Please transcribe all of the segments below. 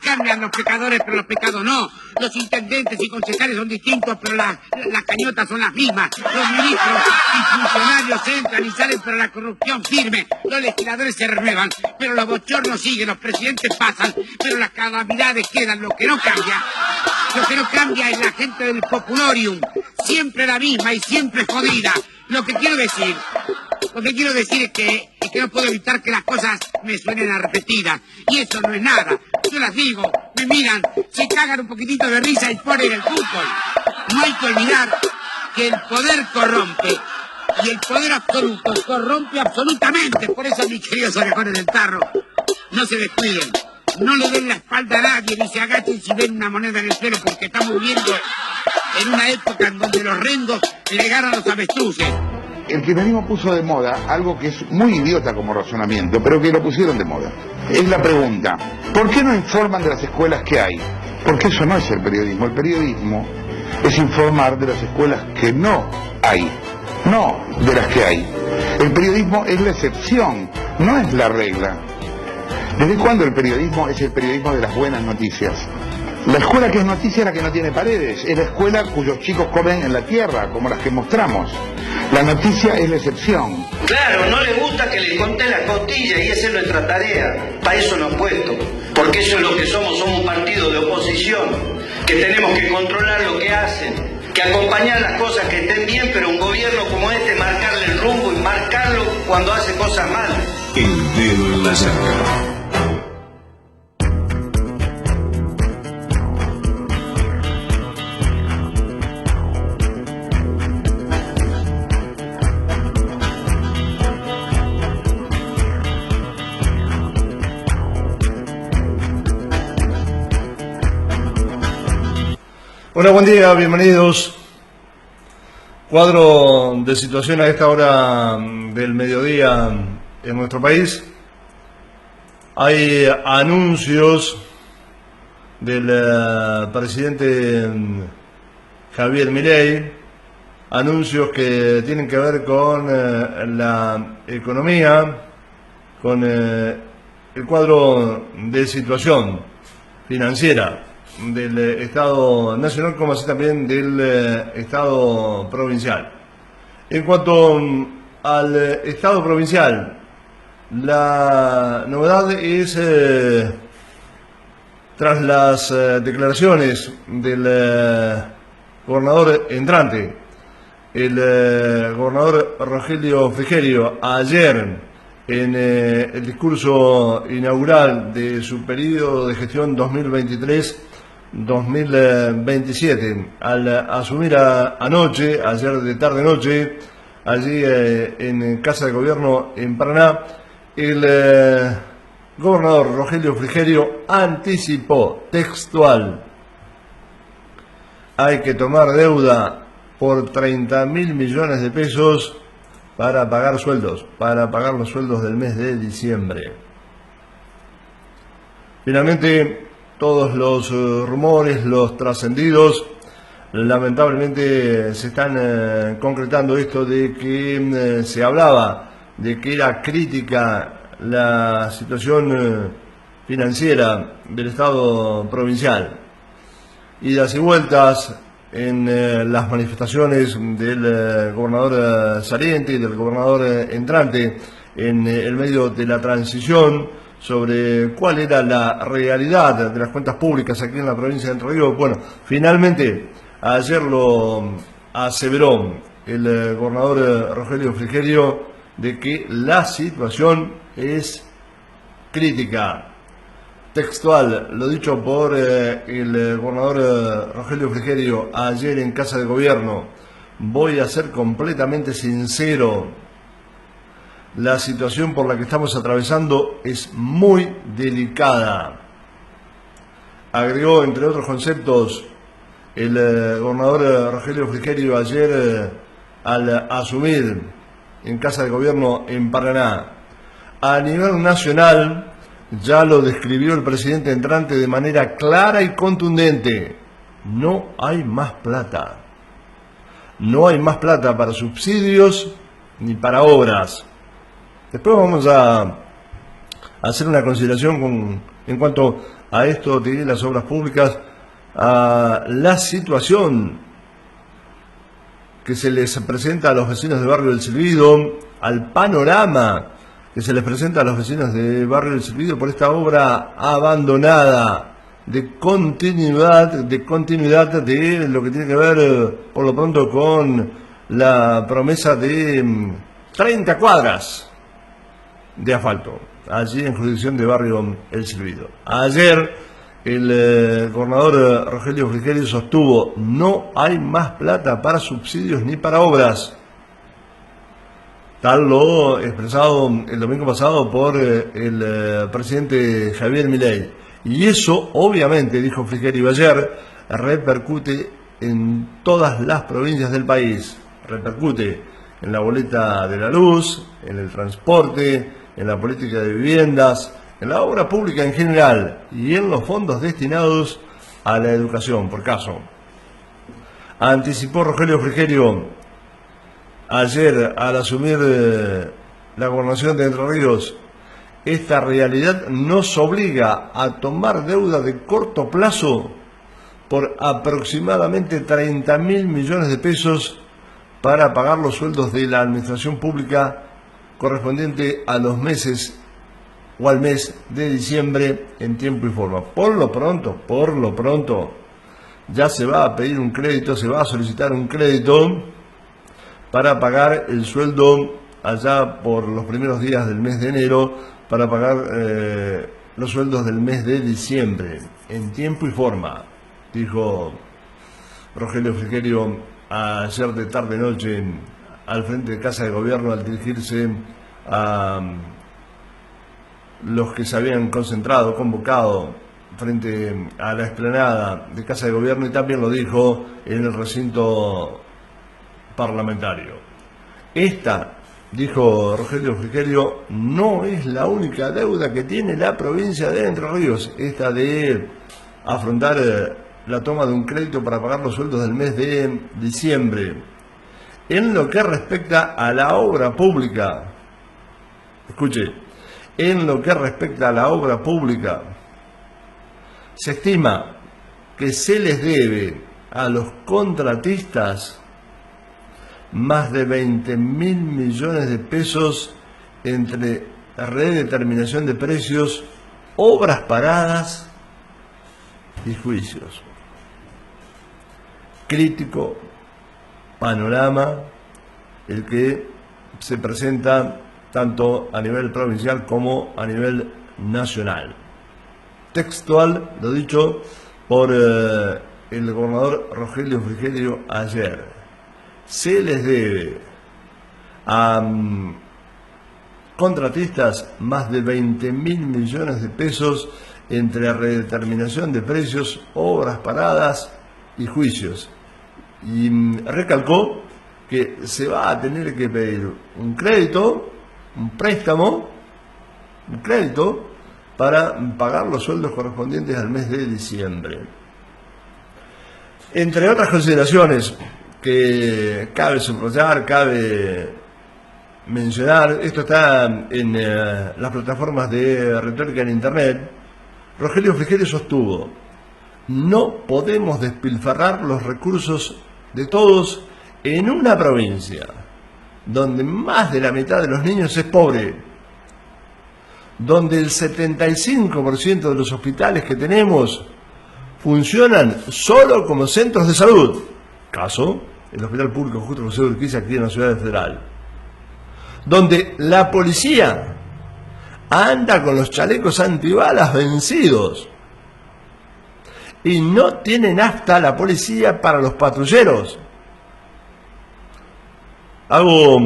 cambian los pecadores, pero los pecados no. Los intendentes y concejales son distintos, pero las cañotas son las mismas. Los ministros y funcionarios entran y salen, pero la corrupción firme. Los legisladores se renuevan, pero los bochornos siguen. Los presidentes pasan, pero las calamidades quedan. Lo que no cambia es la gente del populorium. Siempre la misma y siempre jodida. Lo que quiero decir es que no puedo evitar que las cosas me suenen a repetidas. Y eso no es nada. Yo las digo, me miran, se cagan un poquitito de risa y ponen el fútbol. No hay que olvidar que el poder corrompe. Y el poder absoluto corrompe absolutamente. Por eso, mis queridos orejones del tarro, no se descuiden. No le den la espalda a nadie ni se agachen si ven una moneda en el suelo, porque estamos viviendo en una época en donde los rengos le ganan a los avestruces. El kirchnerismo puso de moda algo que es muy idiota como razonamiento, pero que lo pusieron de moda. Es la pregunta: ¿por qué no informan de las escuelas que hay? Porque eso no es el periodismo. El periodismo es informar de las escuelas que no hay, no de las que hay. El periodismo es la excepción, no es la regla. ¿Desde cuándo el periodismo es el periodismo de las buenas noticias? La escuela que es noticia es la que no tiene paredes, es la escuela cuyos chicos comen en la tierra, como las que mostramos. La noticia es la excepción. Claro, no les gusta que les conté la costilla y esa es nuestra tarea. Para eso nos han puesto, porque eso es lo que somos un partido de oposición, que tenemos que controlar lo que hacen, que acompañar las cosas que estén bien, pero un gobierno como este marcarle el rumbo y marcarlo cuando hace cosas mal. El dedo en la llaga. Hola, buen día, bienvenidos. Cuadro de situación a esta hora del mediodía en nuestro país. Hay anuncios del presidente Javier Milei, anuncios que tienen que ver con la economía, con el cuadro de situación financiera del Estado Nacional, como así también del Estado Provincial. En cuanto al Estado Provincial, la novedad es, tras las declaraciones del gobernador entrante, el gobernador Rogelio Frigerio, ayer en el discurso inaugural de su periodo de gestión 2023-2027, al asumir anoche, ayer de tarde-noche, allí en Casa de Gobierno en Paraná, el gobernador Rogelio Frigerio anticipó textual: hay que tomar deuda por 30.000 millones de pesos para pagar sueldos, para pagar los sueldos del mes de diciembre. Finalmente, todos los rumores, los trascendidos, lamentablemente se están concretando esto de que se hablaba de que era crítica la situación financiera del Estado provincial. Idas y vueltas en las manifestaciones del gobernador saliente y del gobernador entrante en el medio de la transición, sobre cuál era la realidad de las cuentas públicas aquí en la provincia de Entre Ríos. Bueno, finalmente ayer lo aseveró el gobernador Rogelio Frigerio de que la situación es crítica. Textual, lo dicho por el gobernador Rogelio Frigerio ayer en Casa de Gobierno: voy a ser completamente sincero, la situación por la que estamos atravesando es muy delicada. Agregó, entre otros conceptos, el gobernador Rogelio Frigerio ayer al asumir en Casa de Gobierno en Paraná: a nivel nacional, ya lo describió el presidente entrante de manera clara y contundente, no hay más plata. No hay más plata para subsidios ni para obras. Después vamos a hacer una consideración en cuanto a esto de las obras públicas, a la situación que se les presenta a los vecinos del barrio del Silvido, al panorama que se les presenta a los vecinos del barrio del Silvido por esta obra abandonada de continuidad de lo que tiene que ver por lo pronto con la promesa de 30 cuadras de asfalto allí en jurisdicción de barrio El Silvido. Ayer el gobernador Rogelio Frigerio sostuvo: no hay más plata para subsidios ni para obras. Tal lo expresado el domingo pasado por el presidente Javier Milei. Y eso, obviamente, dijo Frigerio ayer, repercute en todas las provincias del país. Repercute en la boleta de la luz, en el transporte, en la política de viviendas, en la obra pública en general y en los fondos destinados a la educación, por caso. Anticipó Rogelio Frigerio ayer al asumir la gobernación de Entre Ríos: esta realidad nos obliga a tomar deuda de corto plazo por aproximadamente 30.000 millones de pesos para pagar los sueldos de la administración pública correspondiente a los meses o al mes de diciembre en tiempo y forma. Por lo pronto, ya se va a pedir un crédito, se va a solicitar un crédito para pagar el sueldo allá por los primeros días del mes de enero, para pagar los sueldos del mes de diciembre en tiempo y forma, dijo Rogelio Frigerio ayer de tarde-noche al frente de Casa de Gobierno al dirigirse a los que se habían convocado frente a la explanada de Casa de Gobierno, y también lo dijo en el recinto parlamentario. Esta, dijo Rogelio Frigerio, no es la única deuda que tiene la provincia de Entre Ríos, esta de afrontar la toma de un crédito para pagar los sueldos del mes de diciembre. En lo que respecta a la obra pública, escuche, en lo que respecta a la obra pública, se estima que se les debe a los contratistas más de 20.000 millones de pesos entre redeterminación de precios, obras paradas y juicios. Crítico panorama el que se presenta tanto a nivel provincial como a nivel nacional. Textual, lo dicho por el gobernador Rogelio Frigerio ayer: se les debe a contratistas más de 20.000 millones de pesos entre redeterminación de precios, obras paradas y juicios. Y recalcó que se va a tener que pedir un crédito, un préstamo, un crédito para pagar los sueldos correspondientes al mes de diciembre. Entre otras consideraciones que cabe subrayar, cabe mencionar, esto está en las plataformas de retórica en Internet. Rogelio Frigerio sostuvo: no podemos despilfarrar los recursos de todos en una provincia donde más de la mitad de los niños es pobre, donde el 75% de los hospitales que tenemos funcionan solo como centros de salud, caso el Hospital Público Justo José de Urquiza aquí en la Ciudad Federal, donde la policía anda con los chalecos antibalas vencidos y no tiene nafta la policía para los patrulleros. Hago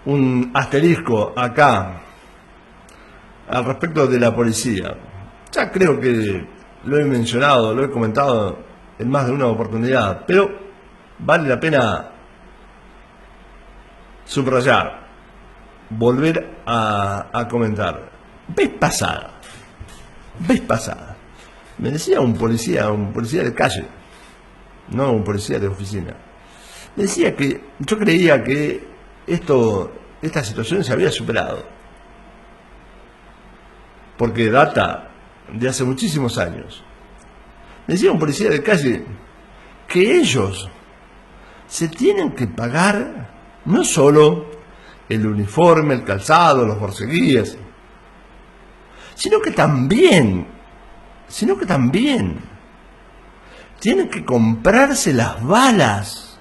un asterisco acá al respecto de la policía. Ya creo que lo he mencionado, lo he comentado en más de una oportunidad, pero vale la pena subrayar, volver a comentar. Vez pasada, me decía un policía de calle, no un policía de oficina, me decía que yo creía que esta situación se había superado. porque data de hace muchísimos años. Me decía un policía de calle que ellos se tienen que pagar no solo el uniforme, el calzado, los borceguíes, sino que también tienen que comprarse las balas.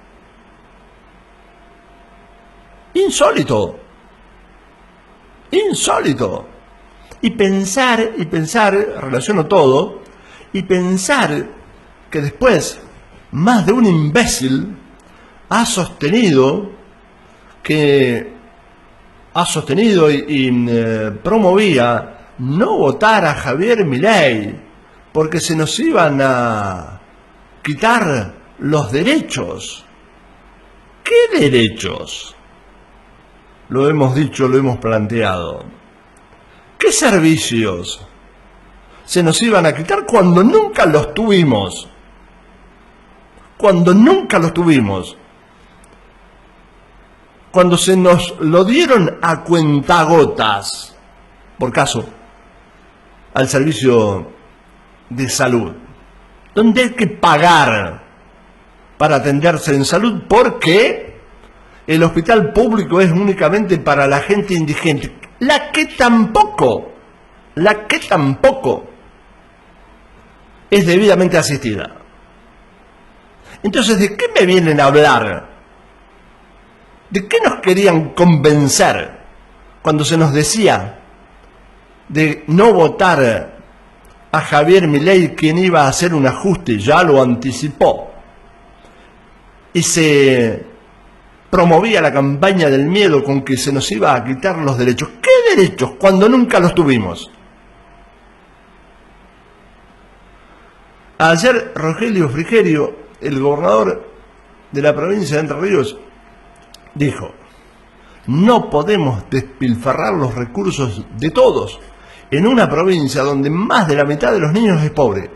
Insólito. Y pensar, relaciono todo, y pensar que después más de un imbécil ha sostenido y promovía no votar a Javier Milei porque se nos iban a quitar los derechos. ¿Qué derechos? Lo hemos dicho, lo hemos planteado. ¿Qué servicios se nos iban a quitar cuando nunca los tuvimos? Cuando se nos lo dieron a cuentagotas, por caso, al servicio de salud, donde hay que pagar para atenderse en salud porque el hospital público es únicamente para la gente indigente, la que tampoco es debidamente asistida. Entonces, ¿de qué me vienen a hablar? ¿De qué nos querían convencer cuando se nos decía de no votar a Javier Milei, quien iba a hacer un ajuste? Ya lo anticipó. Y se promovía la campaña del miedo con que se nos iba a quitar los derechos. ¿Qué derechos cuando nunca los tuvimos? Ayer Rogelio Frigerio, el gobernador de la provincia de Entre Ríos, dijo: no podemos despilfarrar los recursos de todos en una provincia donde más de la mitad de los niños es pobre,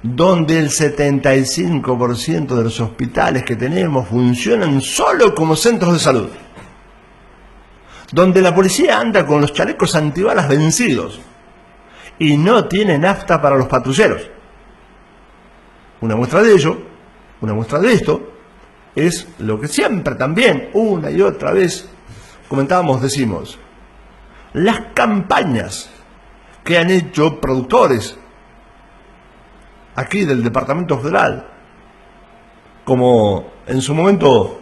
donde el 75% de los hospitales que tenemos funcionan solo como centros de salud, donde la policía anda con los chalecos antibalas vencidos y no tiene nafta para los patrulleros. Una muestra de ello, una muestra de esto, es lo que siempre también, una y otra vez, decimos, las campañas que han hecho productores aquí del Departamento Federal, como en su momento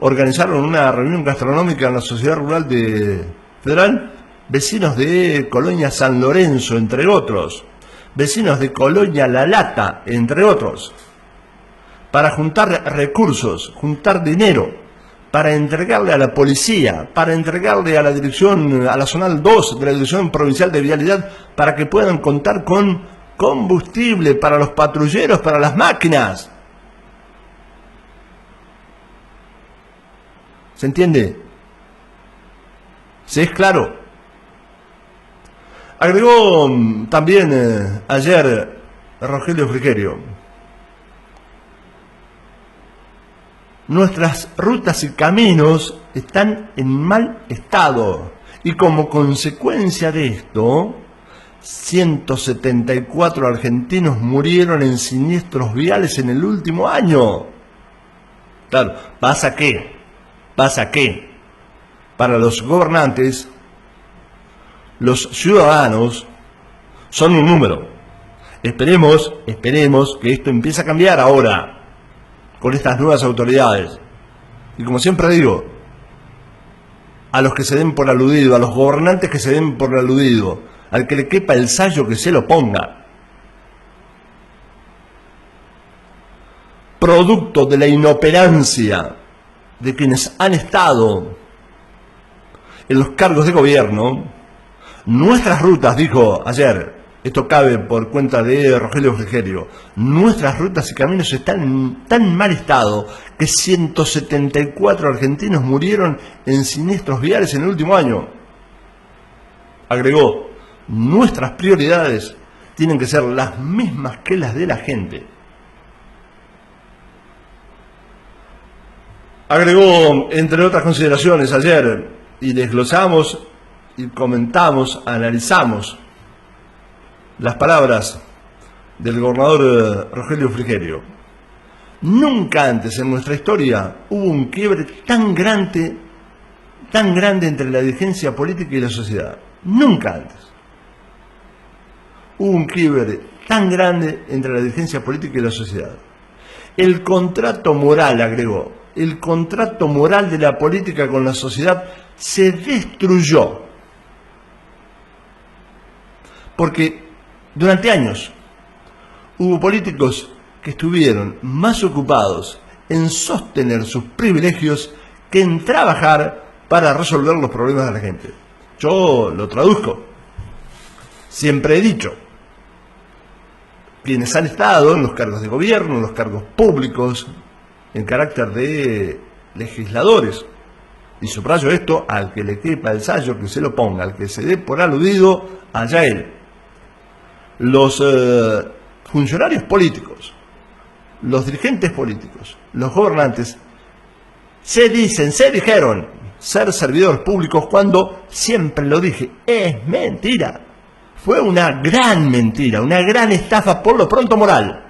organizaron una reunión gastronómica en la Sociedad Rural Federal, vecinos de Colonia San Lorenzo, entre otros, vecinos de Colonia La Lata, entre otros, para juntar recursos, juntar dinero, para entregarle a la policía, para entregarle a la dirección, a la zonal 2 de la Dirección Provincial de Vialidad, para que puedan contar con combustible para los patrulleros, para las máquinas. ¿Se entiende? ¿Se es claro? Agregó también ayer Rogelio Frigerio: nuestras rutas y caminos están en mal estado y como consecuencia de esto 174 argentinos murieron en siniestros viales en el último año. Claro, ¿pasa qué? Para los gobernantes, los ciudadanos son un número. Esperemos que esto empiece a cambiar ahora con estas nuevas autoridades. Y como siempre digo, a los que se den por aludido, a los gobernantes que se den por aludido, al que le quepa el sayo que se lo ponga. Producto de la inoperancia de quienes han estado en los cargos de gobierno, nuestras rutas, dijo ayer, esto cabe por cuenta de Rogelio Frigerio, nuestras rutas y caminos están en tan mal estado que 174 argentinos murieron en siniestros viales en el último año. Agregó: nuestras prioridades tienen que ser las mismas que las de la gente. Agregó, entre otras consideraciones, ayer, y desglosamos y comentamos, analizamos las palabras del gobernador Rogelio Frigerio. Nunca antes en nuestra historia hubo un quiebre tan grande entre la dirigencia política y la sociedad. Nunca antes hubo un quiebre tan grande entre la dirigencia política y la sociedad. El contrato moral, agregó, el contrato moral de la política con la sociedad se destruyó. Porque durante años hubo políticos que estuvieron más ocupados en sostener sus privilegios que en trabajar para resolver los problemas de la gente. Yo lo traduzco. Siempre he dicho, quienes han estado en los cargos de gobierno, en los cargos públicos, en carácter de legisladores, y subrayo esto, al que le quepa el sayo, que se lo ponga, al que se dé por aludido, allá él. Los funcionarios políticos, los dirigentes políticos, los gobernantes, se dijeron ser servidores públicos cuando, siempre lo dije, es mentira. Fue una gran mentira, una gran estafa, por lo pronto moral,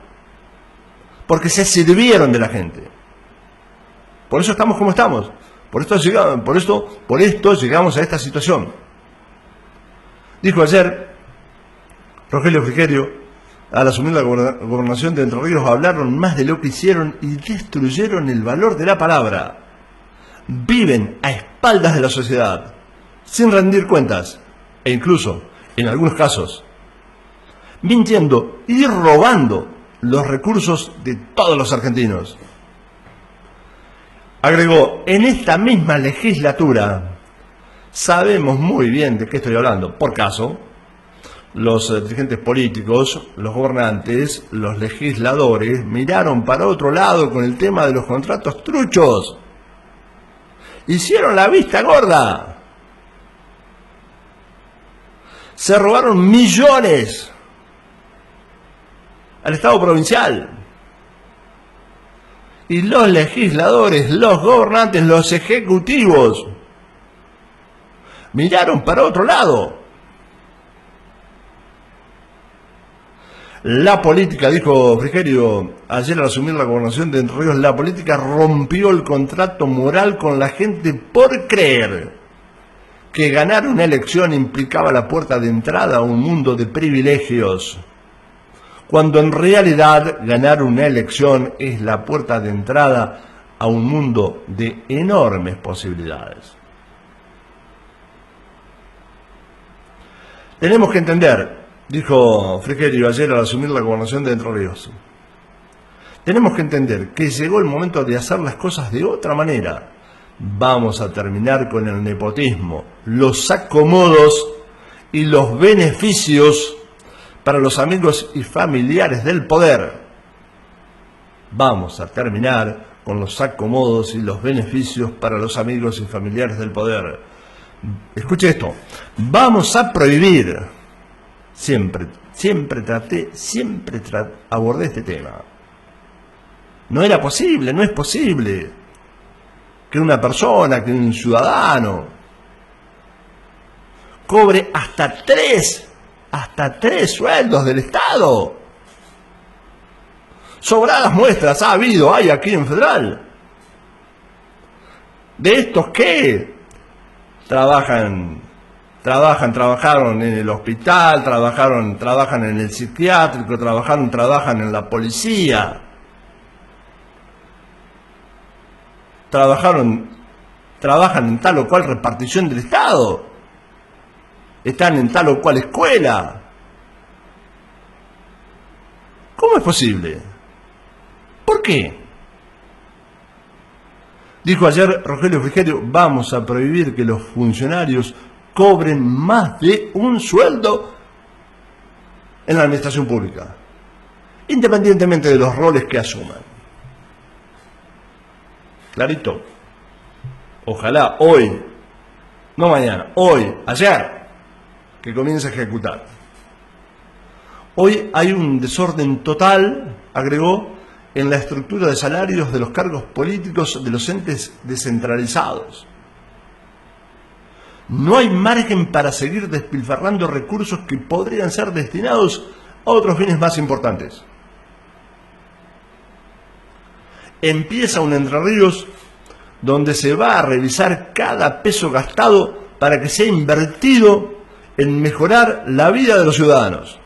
porque se sirvieron de la gente. Por eso estamos como estamos, por esto llegamos a esta situación. Dijo ayer Rogelio Frigerio, al asumir la gobernación de Entre Ríos, hablaron más de lo que hicieron y destruyeron el valor de la palabra. Viven a espaldas de la sociedad, sin rendir cuentas, e incluso, en algunos casos, mintiendo y robando los recursos de todos los argentinos. Agregó, en esta misma legislatura, sabemos muy bien de qué estoy hablando. Por caso, los dirigentes políticos, los gobernantes, los legisladores, miraron para otro lado con el tema de los contratos truchos. Hicieron la vista gorda. Se robaron millones al Estado provincial. Y los legisladores, los gobernantes, los ejecutivos miraron para otro lado. La política, dijo Frigerio ayer al asumir la gobernación de Entre Ríos, la política rompió el contrato moral con la gente por creer que ganar una elección implicaba la puerta de entrada a un mundo de privilegios, cuando en realidad ganar una elección es la puerta de entrada a un mundo de enormes posibilidades. Tenemos que entender, dijo Frigerio ayer al asumir la gobernación de Entre Ríos, tenemos que entender que llegó el momento de hacer las cosas de otra manera. Vamos a terminar con el nepotismo, los acomodos y los beneficios para los amigos y familiares del poder. Vamos a terminar con los acomodos y los beneficios para los amigos y familiares del poder. Escuche esto, vamos a prohibir, siempre abordé este tema. No era posible, no es posible que una persona, que un ciudadano cobre hasta tres sueldos del Estado. Sobradas muestras hay aquí en Federal. De estos que trabajaron en el hospital, trabajan en el psiquiátrico, trabajan en la policía. Trabajan en tal o cual repartición del Estado, están en tal o cual escuela. ¿Cómo es posible? ¿Por qué? Dijo ayer Rogelio Frigerio, vamos a prohibir que los funcionarios cobren más de un sueldo en la administración pública, independientemente de los roles que asuman. Clarito. Ojalá hoy, no mañana, hoy, ayer, que comience a ejecutar. Hoy hay un desorden total, agregó, en la estructura de salarios de los cargos políticos de los entes descentralizados. No hay margen para seguir despilfarrando recursos que podrían ser destinados a otros fines más importantes. Empieza un Entre Ríos donde se va a revisar cada peso gastado para que sea invertido en mejorar la vida de los ciudadanos.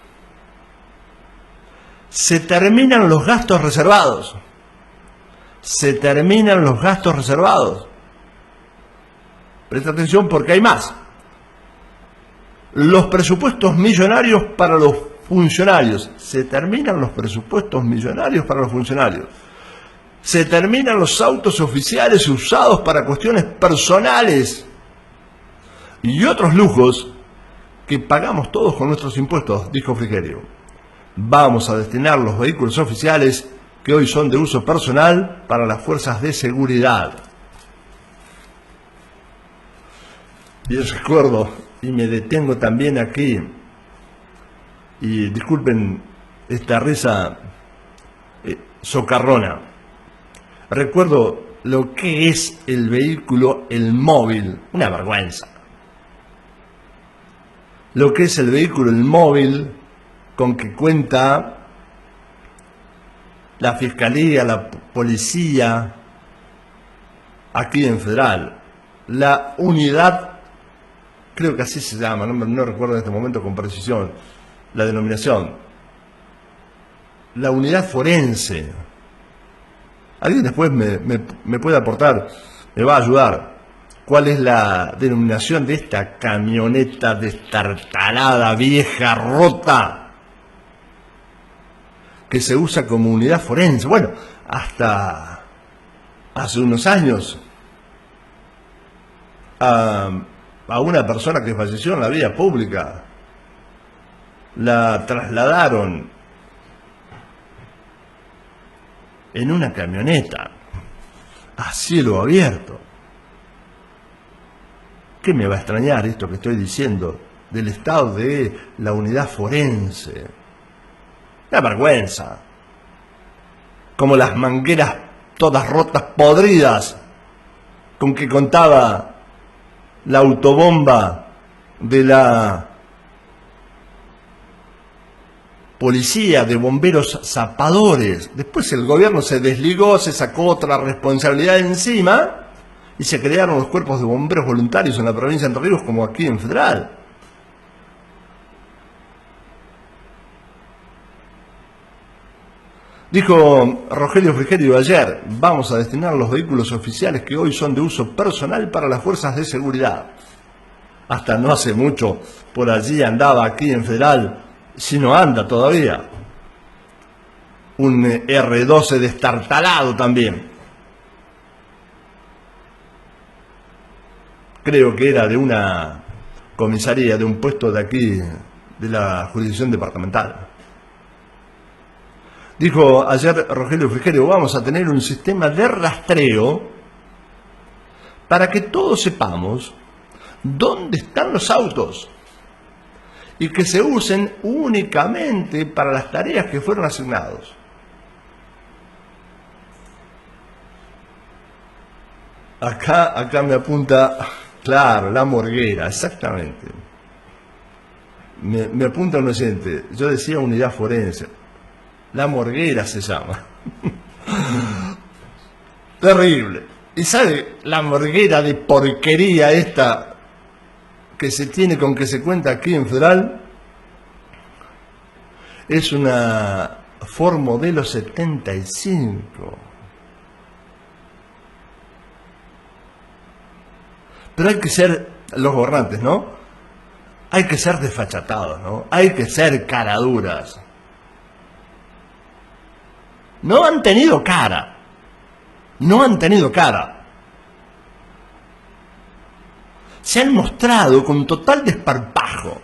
Se terminan los gastos reservados. Se terminan los gastos reservados. Presta atención porque hay más. Los presupuestos millonarios para los funcionarios. Se terminan los presupuestos millonarios para los funcionarios. Se terminan los autos oficiales usados para cuestiones personales y otros lujos que pagamos todos con nuestros impuestos, dijo Frigerio. Vamos a destinar los vehículos oficiales que hoy son de uso personal para las fuerzas de seguridad. Y recuerdo, y me detengo también aquí, y disculpen esta risa socarrona, recuerdo lo que es el vehículo, el móvil, una vergüenza. Lo que es el vehículo, el móvil, con que cuenta la Fiscalía, la Policía, aquí en Federal, la unidad, creo que así se llama, no recuerdo en este momento con precisión la denominación, la unidad forense. Alguien después me puede aportar, me va a ayudar. ¿Cuál es la denominación de esta camioneta destartalada, vieja, rota, que se usa como unidad forense? Bueno, hasta hace unos años a una persona que falleció en la vía pública la trasladaron en una camioneta a cielo abierto. ¿Qué me va a extrañar esto que estoy diciendo del estado de la unidad forense? Una vergüenza. Como las mangueras todas rotas, podridas, con que contaba la autobomba de la policía, de bomberos zapadores. Después el gobierno se desligó, se sacó otra responsabilidad encima y se crearon los cuerpos de bomberos voluntarios en la provincia de Entre Ríos, como aquí en Federal. Dijo Rogelio Frigerio ayer, vamos a destinar los vehículos oficiales que hoy son de uso personal para las fuerzas de seguridad. Hasta no hace mucho por allí andaba aquí en Federal, si no anda todavía, un R12 destartalado también. Creo que era de una comisaría, de un puesto de aquí, de la jurisdicción departamental. Dijo ayer Rogelio Frigerio, vamos a tener un sistema de rastreo para que todos sepamos dónde están los autos y que se usen únicamente para las tareas que fueron asignados. Acá me apunta, claro, la morguera, exactamente. Me apunta un oyente, yo decía unidad forense. La morguera se llama. Terrible. ¿Y sabe la morguera de porquería esta que se tiene con que se cuenta aquí en Federal? Es una Ford modelo 75. Pero hay que ser los gobernantes, ¿no? Hay que ser desfachatados, ¿no? Hay que ser caraduras. No han tenido cara. No han tenido cara. Se han mostrado con total desparpajo.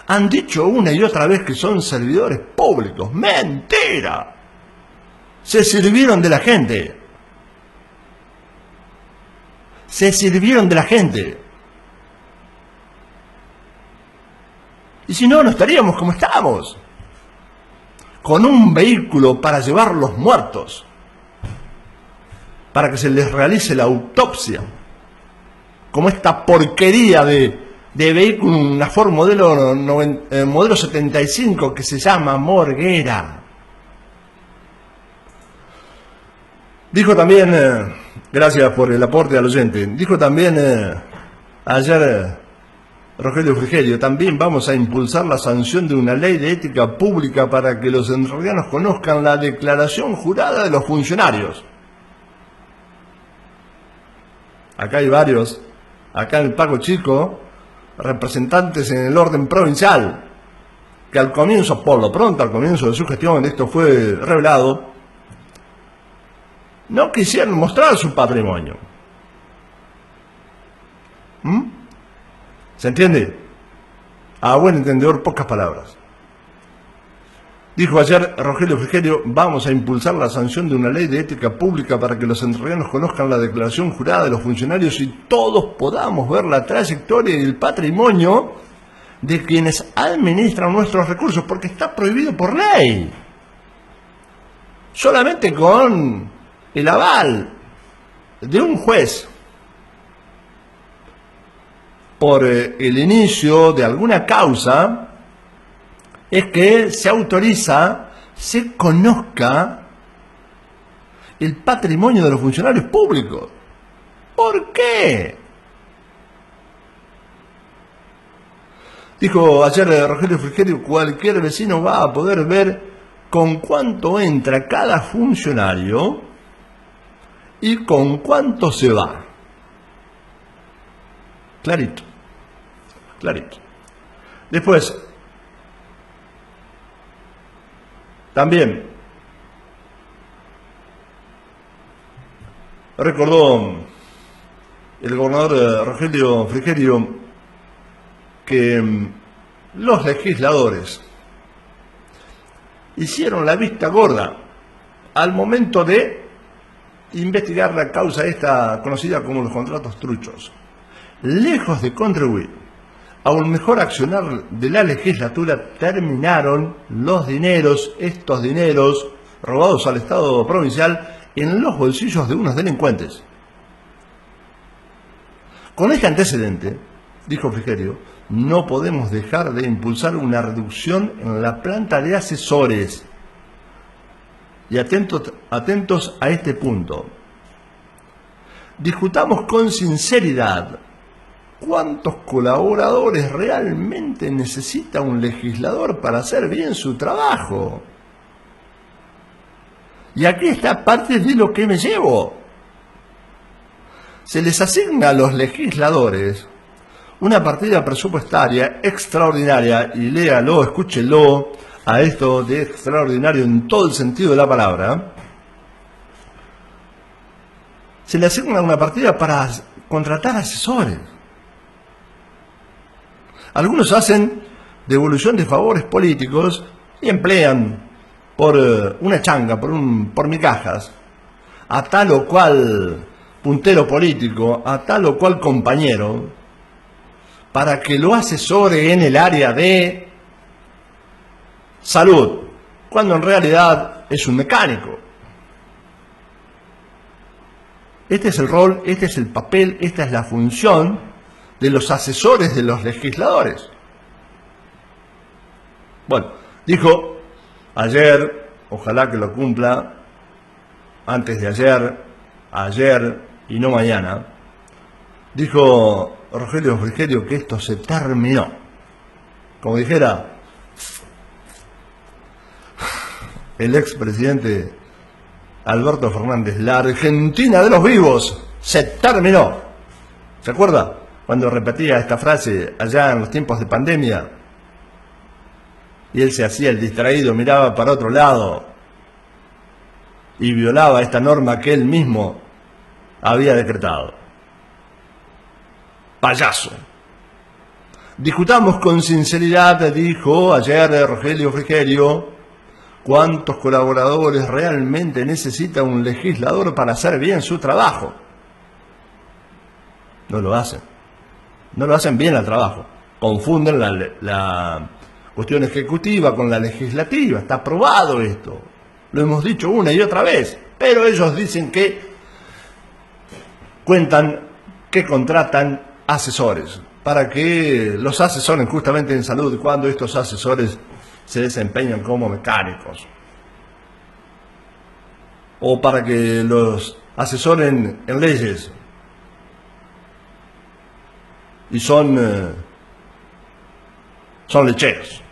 Han dicho una y otra vez que son servidores públicos. ¡Mentira! Se sirvieron de la gente. Se sirvieron de la gente. Y si no, no estaríamos como estamos. Con un vehículo para llevar los muertos, para que se les realice la autopsia, como esta porquería de vehículo, una Ford modelo 75 que se llama Morguera. Dijo también, gracias por el aporte al oyente, dijo también ayer Rogelio Frigerio, también vamos a impulsar la sanción de una ley de ética pública para que los entrerrianos conozcan la declaración jurada de los funcionarios. Acá hay varios, acá en el Paco Chico, representantes en el orden provincial, que al comienzo, por lo pronto, al comienzo de su gestión, esto fue revelado, no quisieron mostrar su patrimonio. ¿Se entiende? A buen entendedor, pocas palabras. Dijo ayer Rogelio Frigerio, vamos a impulsar la sanción de una ley de ética pública para que los entrerrianos conozcan la declaración jurada de los funcionarios y todos podamos ver la trayectoria y el patrimonio de quienes administran nuestros recursos, porque está prohibido por ley. Solamente con el aval de un juez por el inicio de alguna causa es que se autoriza, se conozca el patrimonio de los funcionarios públicos. ¿Por qué? Dijo ayer Rogelio Frigerio, cualquier vecino va a poder ver con cuánto entra cada funcionario y con cuánto se va. Clarito, clarito. Después, también recordó el gobernador Rogelio Frigerio que los legisladores hicieron la vista gorda al momento de investigar la causa esta conocida como los contratos truchos. Lejos de contribuir a un mejor accionar de la legislatura, terminaron los dineros, estos dineros robados al Estado provincial, en los bolsillos de unos delincuentes. Con este antecedente, dijo Frigerio, no podemos dejar de impulsar una reducción en la planta de asesores. Y atentos a este punto. Discutamos con sinceridad cuántos colaboradores realmente necesita un legislador para hacer bien su trabajo. Y aquí está parte de lo que me llevo. Se les asigna a los legisladores una partida presupuestaria extraordinaria, y léalo, escúchelo, a esto de extraordinario en todo el sentido de la palabra. Se le asigna una partida para contratar asesores. Algunos hacen devolución de favores políticos y emplean por una changa, por migajas, a tal o cual puntero político, a tal o cual compañero, para que lo asesore en el área de salud, cuando en realidad es un mecánico. Este es el rol, este es el papel, esta es la función de los asesores de los legisladores. Bueno, dijo ayer, ojalá que lo cumpla, antes de ayer y no mañana, dijo Rogelio Frigerio que esto se terminó. Como dijera el expresidente Alberto Fernández, la Argentina de los vivos se terminó. ¿Se acuerda? Cuando repetía esta frase allá en los tiempos de pandemia, y él se hacía el distraído, miraba para otro lado y violaba esta norma que él mismo había decretado. Payaso. Discutamos con sinceridad, dijo ayer Rogelio Frigerio, cuántos colaboradores realmente necesita un legislador para hacer bien su trabajo. No lo hacen. No lo hacen bien al trabajo. Confunden la cuestión ejecutiva con la legislativa. Está aprobado esto. Lo hemos dicho una y otra vez. Pero ellos dicen que cuentan que contratan asesores para que los asesoren justamente en salud cuando estos asesores se desempeñan como mecánicos, o para que los asesoren en leyes y son lecheros.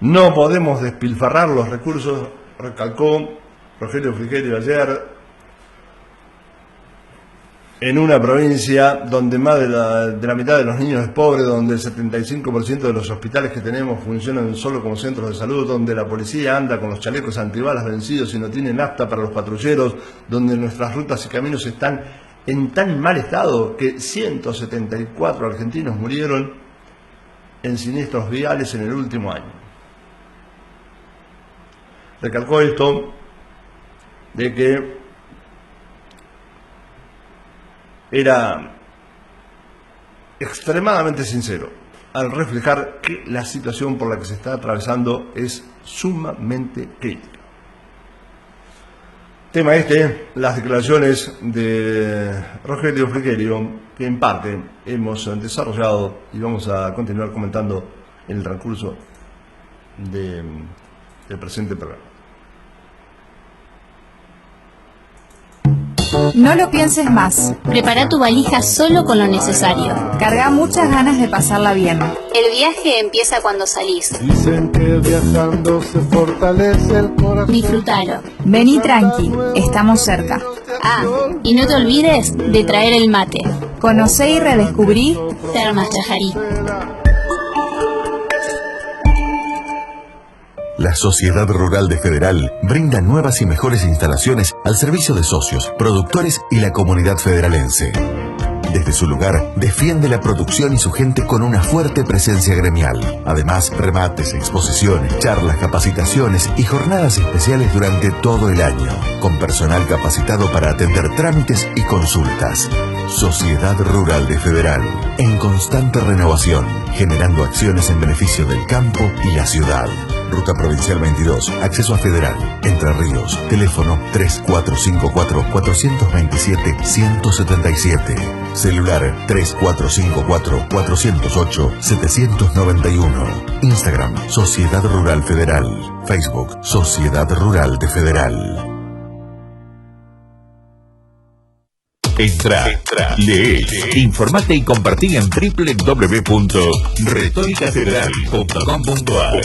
No podemos despilfarrar los recursos, recalcó Rogelio Frigerio ayer, en una provincia donde más de la mitad de los niños es pobre, donde el 75% de los hospitales que tenemos funcionan solo como centros de salud, donde la policía anda con los chalecos antibalas vencidos y no tiene nafta para los patrulleros, donde nuestras rutas y caminos están en tan mal estado que 174 argentinos murieron en siniestros viales en el último año. Recalcó esto de que era extremadamente sincero al reflejar que la situación por la que se está atravesando es sumamente crítica. Tema las declaraciones de Rogelio Frigerio, que en parte hemos desarrollado y vamos a continuar comentando en el transcurso del presente programa. No lo pienses más. Prepara tu valija solo con lo necesario. Carga muchas ganas de pasarla bien. El viaje empieza cuando salís. Dicen que viajando se fortalece el corazón. Disfrútalo. Vení tranqui, estamos cerca. Ah, y no te olvides de traer el mate. Conocé y redescubrí Termas Chajarí. La Sociedad Rural de Federal brinda nuevas y mejores instalaciones al servicio de socios, productores y la comunidad federalense. Desde su lugar, defiende la producción y su gente con una fuerte presencia gremial. Además, remates, exposiciones, charlas, capacitaciones y jornadas especiales durante todo el año, con personal capacitado para atender trámites y consultas. Sociedad Rural de Federal, en constante renovación, generando acciones en beneficio del campo y la ciudad. Ruta Provincial 22, acceso a Federal, Entre Ríos, teléfono 3454-427-177, celular 3454-408-791, Instagram, Sociedad Rural Federal, Facebook, Sociedad Rural de Federal. Entra, lee, informate y compartí en www.retoricafederal.com.ar.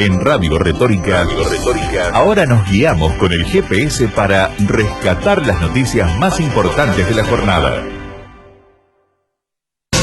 En Radio Retórica, ahora nos guiamos con el GPS para rescatar las noticias más importantes de la jornada.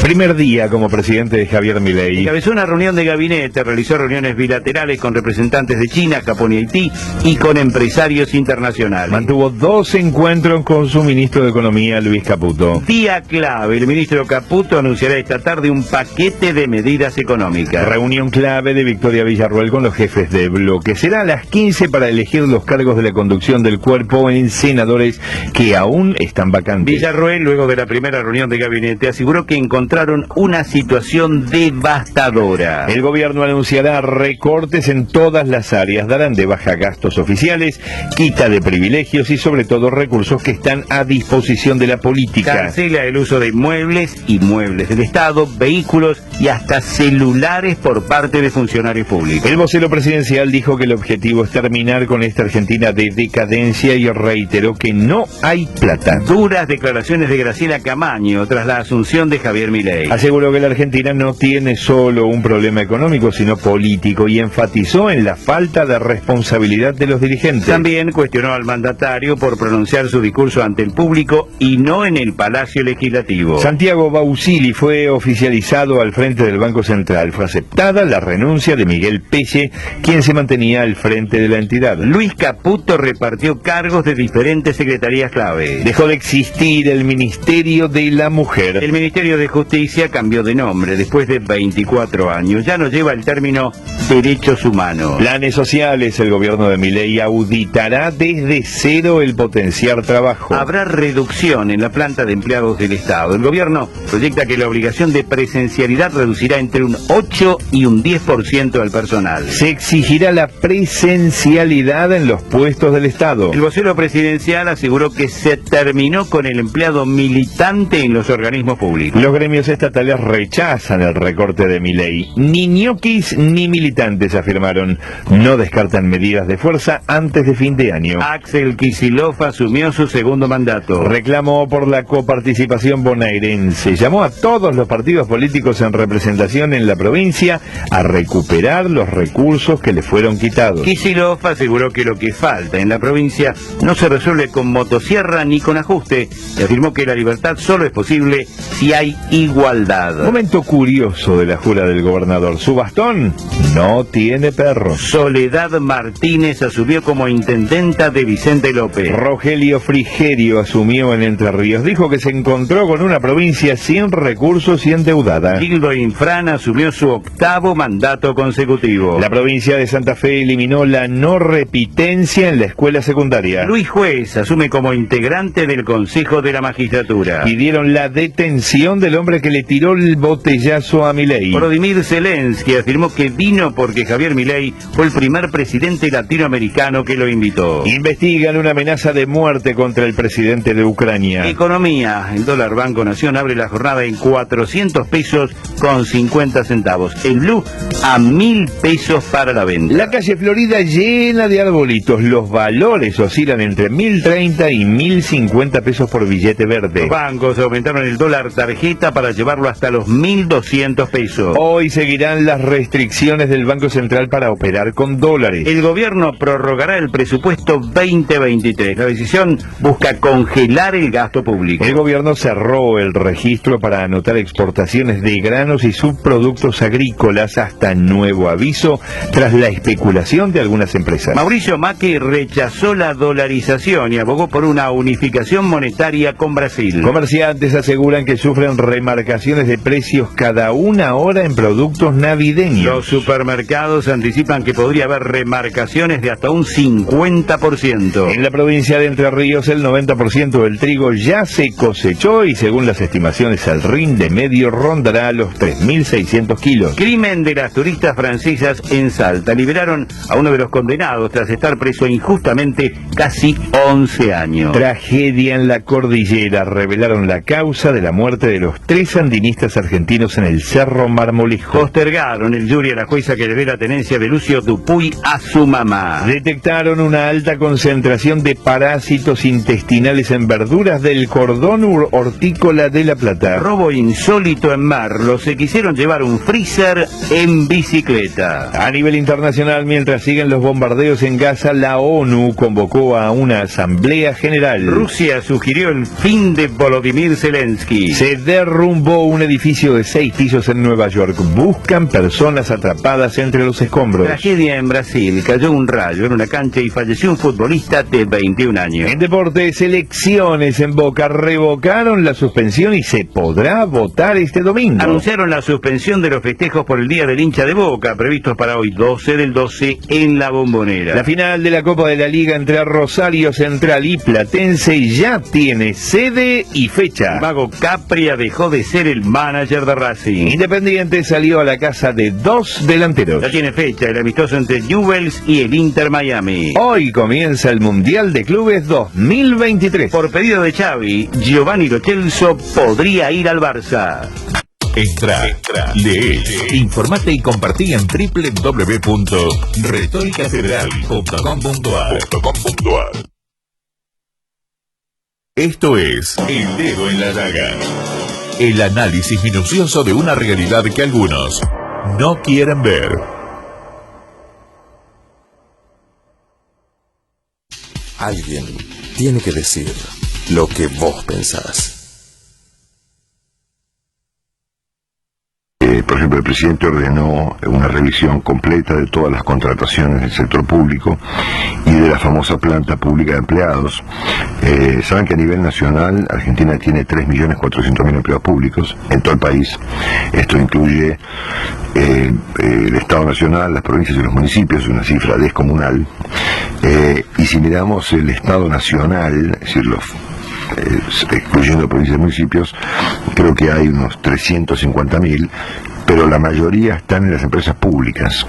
Primer día como presidente de Javier Milei. Encabezó una reunión de gabinete, realizó reuniones bilaterales con representantes de China, Japón y Haití y con empresarios internacionales. Mantuvo 2 encuentros con su ministro de Economía, Luis Caputo. Día clave, el ministro Caputo anunciará esta tarde un paquete de medidas económicas. Reunión clave de Victoria Villarroel con los jefes de bloque. Será a las 15 para elegir los cargos de la conducción del cuerpo en senadores que aún están vacantes. Villarroel, luego de la primera reunión de gabinete, aseguró que encontraron una situación devastadora. El gobierno anunciará recortes en todas las áreas, darán de baja gastos oficiales, quita de privilegios y sobre todo recursos que están a disposición de la política. Cancela el uso de muebles y muebles del Estado, vehículos y hasta celulares por parte de funcionarios públicos. El vocero presidencial dijo que el objetivo es terminar con esta Argentina de decadencia y reiteró que no hay plata. Duras declaraciones de Graciela Camaño tras la asunción de Javier Milei. Aseguró que la Argentina no tiene solo un problema económico, sino político, y enfatizó en la falta de responsabilidad de los dirigentes. También cuestionó al mandatario por pronunciar su discurso ante el público y no en el Palacio Legislativo. Santiago Bausili fue oficializado al frente del Banco Central. Fue aceptada la renuncia de Miguel Pelle, quien se mantenía al frente de la entidad. Luis Caputo repartió cargos de diferentes secretarías clave. Dejó de existir el Ministerio de la Mujer. El Ministerio de Justicia Justicia cambió de nombre después de 24 años. Ya no lleva el término derechos humanos. Planes sociales. El gobierno de Milei auditará desde cero el potenciar trabajo. Habrá reducción en la planta de empleados del Estado. El gobierno proyecta que la obligación de presencialidad reducirá entre un 8 y un 10% al personal. Se exigirá la presencialidad en los puestos del Estado. El vocero presidencial aseguró que se terminó con el empleado militante en los organismos públicos. Los gremios estatales rechazan el recorte de Milei. Ni ñoquis ni militantes, afirmaron. No descartan medidas de fuerza antes de fin de año. Axel Kicillof asumió su segundo mandato. Reclamó por la coparticipación bonaerense. Llamó a todos los partidos políticos en representación en la provincia a recuperar los recursos que le fueron quitados. Kicillof aseguró que lo que falta en la provincia no se resuelve con motosierra ni con ajuste, y afirmó que la libertad solo es posible si hay igualdad. Momento curioso de la jura del gobernador. Su bastón no tiene perro. Soledad Martínez asumió como intendenta de Vicente López. Rogelio Frigerio asumió en Entre Ríos. Dijo que se encontró con una provincia sin recursos y endeudada. Gildo Infran asumió su 8º mandato consecutivo. La provincia de Santa Fe eliminó la no repitencia en la escuela secundaria. Luis Juez asume como integrante del Consejo de la Magistratura. Pidieron la detención del hombre que le tiró el botellazo a Milei. Volodymyr Zelensky afirmó que vino porque Javier Milei fue el primer presidente latinoamericano que lo invitó. Investigan una amenaza de muerte contra el presidente de Ucrania. Economía. El dólar Banco Nación abre la jornada en 400 pesos con 50 centavos. El blue a 1.000 pesos para la venta. La calle Florida llena de arbolitos. Los valores oscilan entre 1.030 y 1.050 pesos por billete verde. Los bancos aumentaron el dólar tarjeta para llevarlo hasta los 1.200 pesos. Hoy seguirán las restricciones del Banco Central para operar con dólares. El gobierno prorrogará el presupuesto 2023. La decisión busca congelar el gasto público. El gobierno cerró el registro para anotar exportaciones de granos y subproductos agrícolas hasta nuevo aviso tras la especulación de algunas empresas. Mauricio Macri rechazó la dolarización y abogó por una unificación monetaria con Brasil. Comerciantes aseguran que sufren remarcaciones de precios cada una hora en productos navideños. Los supermercados anticipan que podría haber remarcaciones de hasta un 50%. En la provincia de Entre Ríos el 90% del trigo ya se cosechó y según las estimaciones el rinde medio rondará los 3.600 kilos. Crimen de las turistas francesas en Salta. Liberaron a uno de los condenados tras estar preso injustamente casi 11 años. Tragedia en la cordillera. Revelaron la causa de la muerte de los 3 sandinistas argentinos en el Cerro Marmolejo. Postergaron el jury a la jueza que le dé la tenencia de Lucio Dupuy a su mamá. Detectaron una alta concentración de parásitos intestinales en verduras del cordón hortícola de La Plata. Robo insólito en Merlo. Se quisieron llevar un freezer en bicicleta. A nivel internacional, mientras siguen los bombardeos en Gaza, la ONU convocó a una asamblea general. Rusia sugirió el fin de Volodymyr Zelensky. Se derrumbó un edificio de 6 pisos en Nueva York. Buscan personas atrapadas entre los escombros. Tragedia en Brasil. Cayó un rayo en una cancha y falleció un futbolista de 21 años. En deportes, elecciones en Boca. Revocaron la suspensión y se podrá votar este domingo. Anunciaron la suspensión de los festejos por el Día del Hincha de Boca, previstos para hoy 12 del 12 en La Bombonera. La final de la Copa de la Liga entre Rosario Central y Platense ya tiene sede y fecha. Mago Capria dejó de ser el manager de Racing. Independiente salió a la casa de 2 delanteros. Ya tiene fecha el amistoso entre Newell's y el Inter Miami. Hoy comienza el Mundial de Clubes 2023. Por pedido de Xavi, Giovanni Lo Celso podría ir al Barça. Entra, lee, informate y compartí en www.retoricafederal.com.ar. Esto es El Dedo en la Llaga. El análisis minucioso de una realidad que algunos no quieren ver. Alguien tiene que decir lo que vos pensás. Por ejemplo, el presidente ordenó una revisión completa de todas las contrataciones del sector público y de la famosa planta pública de empleados. Saben que a nivel nacional Argentina tiene 3.400.000 empleados públicos en todo el país. Esto incluye el Estado Nacional, las provincias y los municipios, una cifra descomunal. Y si miramos el Estado Nacional, es decir, excluyendo provincias y municipios, creo que hay unos 350.000, pero la mayoría están en las empresas públicas.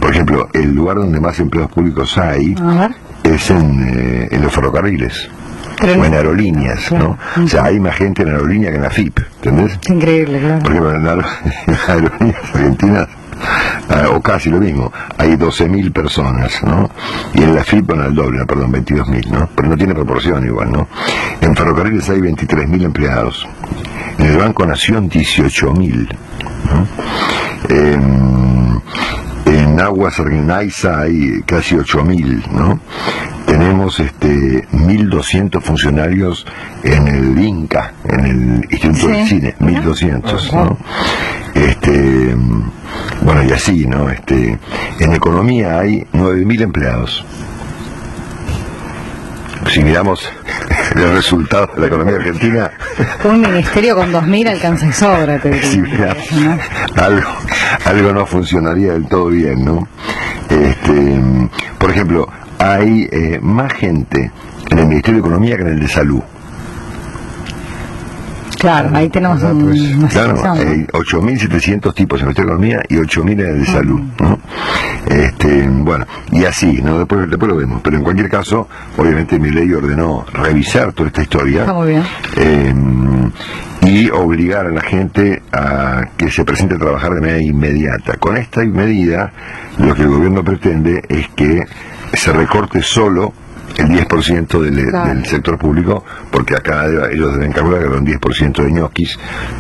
Por ejemplo, el lugar donde más empleados públicos hay es en los ferrocarriles. O en aerolíneas, ¿no? O sea, hay más gente en aerolínea que en la FIP, ¿entendés? Increíble, claro. Por ejemplo, en las aerolíneas argentinas, o casi lo mismo, hay 12.000 personas, ¿no? Y en la FIP, bueno, el doble, perdón, 22.000, ¿no? Pero no tiene proporción igual, ¿no? En ferrocarriles hay 23.000 empleados. En el Banco Nación, 18.000, ¿no? En Aguas Argenaiza hay casi 8.000, ¿no? Tenemos 1.200 funcionarios en el INCA, en el Instituto del Cine, 1.200, ¿no? Bueno, y así, ¿no? En economía hay 9.000 empleados. Si miramos el resultado de la economía argentina, un ministerio con 2.000 alcanza y sobra, te diría. Si miramos, algo no funcionaría del todo bien, ¿no? Por ejemplo, hay más gente en el Ministerio de Economía que en el de Salud. Claro, ahí tenemos una Claro, situación, ¿no? hay 8.700 tipos en el Ministerio de Economía y 8.000 en el de Salud, ¿no? Bueno, y así, ¿no? Después lo vemos, pero en cualquier caso, obviamente Milei ordenó revisar toda esta historia. Está muy bien. Y obligar a la gente a que se presente a trabajar de manera inmediata. Con esta medida, lo que el gobierno pretende es que se recorte solo el 10% del sector público, porque acá ellos deben calcular que habrá un 10% de ñoquis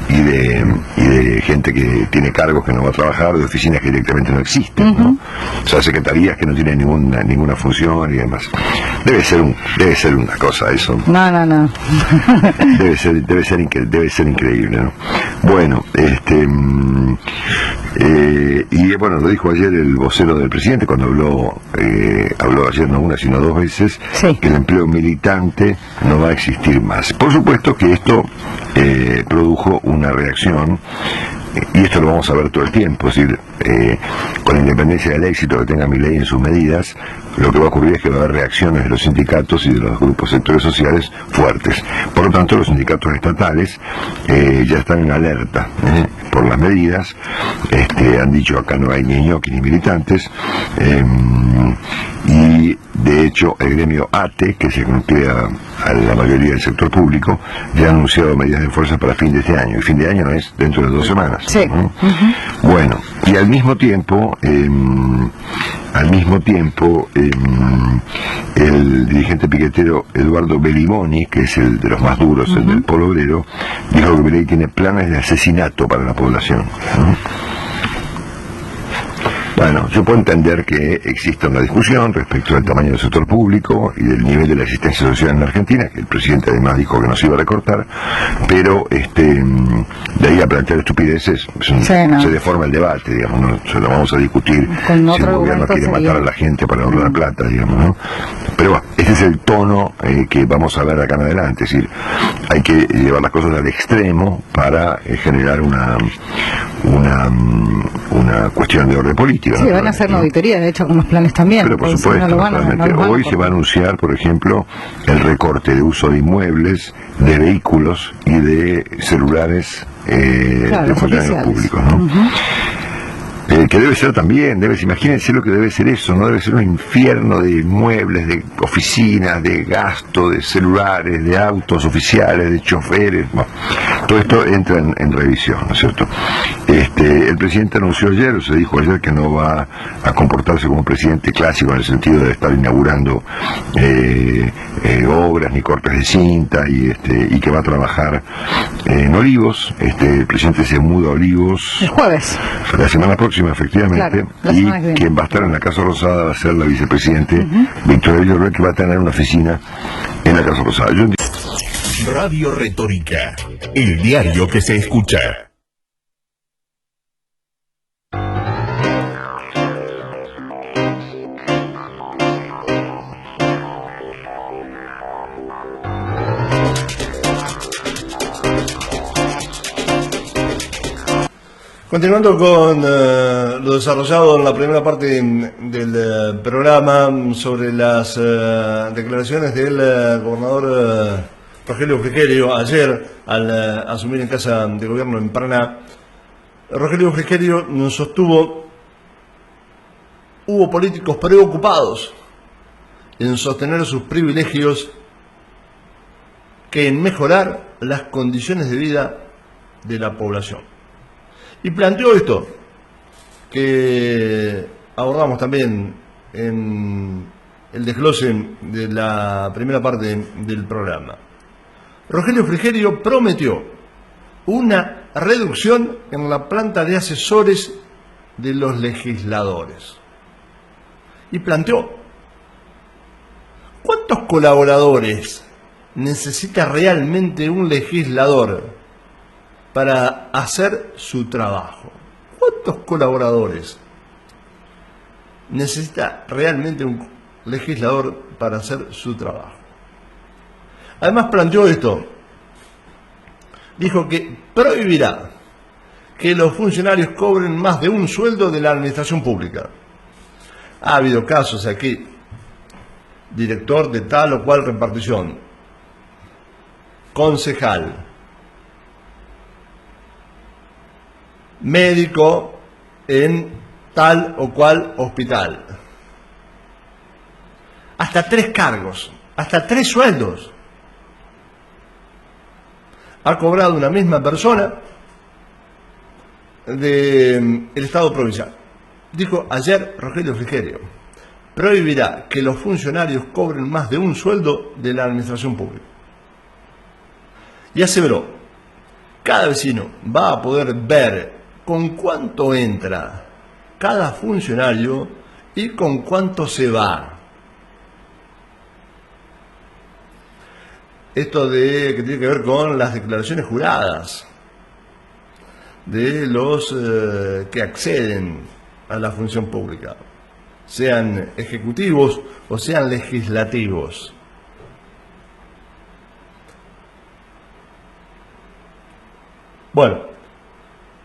y de gente que tiene cargos que no va a trabajar, de oficinas que directamente no existen, ¿no? O sea, secretarías que no tienen ninguna función y demás. Debe ser una cosa eso. No. debe ser increíble, ¿no? Bueno, y bueno, lo dijo ayer el vocero del presidente cuando habló ayer no una sino 2 veces, que el empleo militante no va a existir más. Por supuesto que esto produjo una reacción, y esto lo vamos a ver todo el tiempo, es decir, con independencia del éxito que tenga Milei en sus medidas, lo que va a ocurrir es que va a haber reacciones de los sindicatos y de los grupos sectores sociales fuertes. Por lo tanto, los sindicatos estatales ya están en alerta por las medidas. Han dicho acá no hay ni ñoquis ni militantes, y de hecho el gremio ATE, que se nuclea a la mayoría del sector público, ya ha anunciado medidas de fuerza para fin de este año, y fin de año no es dentro de 2 semanas. Bueno, y al mismo tiempo el dirigente piquetero Eduardo Bellimoni, que es el de los más duros, el del Polo Obrero, dijo que Milei tiene planes de asesinato para la población. Bueno, yo puedo entender que exista una discusión respecto del tamaño del sector público y del nivel de la asistencia social en la Argentina, que el presidente además dijo que no se iba a recortar, pero de ahí a plantear estupideces se deforma el debate, digamos, ¿no? Se lo vamos a discutir si el gobierno quiere matar a la gente para ahorrar plata, digamos, ¿no? Pero bueno, este es el tono que vamos a ver acá en adelante, es decir, hay que llevar las cosas al extremo para generar una cuestión de orden político. Sí, van a hacer una auditoría, de hecho, con los planes también. Pero por supuesto, hoy se va a anunciar, por ejemplo, el recorte de uso de inmuebles, de vehículos y de celulares de funcionarios públicos, ¿no? Que debe ser también, imagínense lo que debe ser eso, ¿no? Debe ser un infierno de inmuebles, de oficinas, de gasto, de celulares, de autos oficiales, de choferes. Bueno, todo esto entra en revisión, ¿no es cierto? El presidente anunció ayer, o se dijo ayer, que no va a comportarse como un presidente clásico en el sentido de estar inaugurando obras ni cortes de cinta y que va a trabajar en Olivos. El presidente se muda a Olivos el jueves, la semana próxima, efectivamente, y quien va a estar en la Casa Rosada va a ser la vicepresidente Victoria Villarreal, que va a tener una oficina en la Casa Rosada. Radio Retórica, el diario que se escucha. Continuando con lo desarrollado en la primera parte del programa sobre las declaraciones del gobernador Rogelio Frigerio ayer al asumir en casa de gobierno en Paraná, Rogelio Frigerio nos sostuvo: hubo políticos preocupados en sostener sus privilegios que en mejorar las condiciones de vida de la población. Y planteó esto, que abordamos también en el desglose de la primera parte del programa. Rogelio Frigerio prometió una reducción en la planta de asesores de los legisladores. Y planteó: ¿cuántos colaboradores necesita realmente un legislador para hacer su trabajo? ¿Cuántos colaboradores necesita realmente un legislador para hacer su trabajo? Además planteó esto. Dijo que prohibirá que los funcionarios cobren más de un sueldo de la administración pública. Ha habido casos aquí: director de tal o cual repartición, concejal, médico en tal o cual hospital. Hasta 3 cargos, hasta 3 sueldos ha cobrado una misma persona del Estado provincial. Dijo ayer Rogelio Frigerio: prohibirá que los funcionarios cobren más de un sueldo de la administración pública. Y aseveró: cada vecino va a poder ver con cuánto entra cada funcionario y con cuánto se va. Esto que tiene que ver con las declaraciones juradas de los que acceden a la función pública, sean ejecutivos o sean legislativos. Bueno,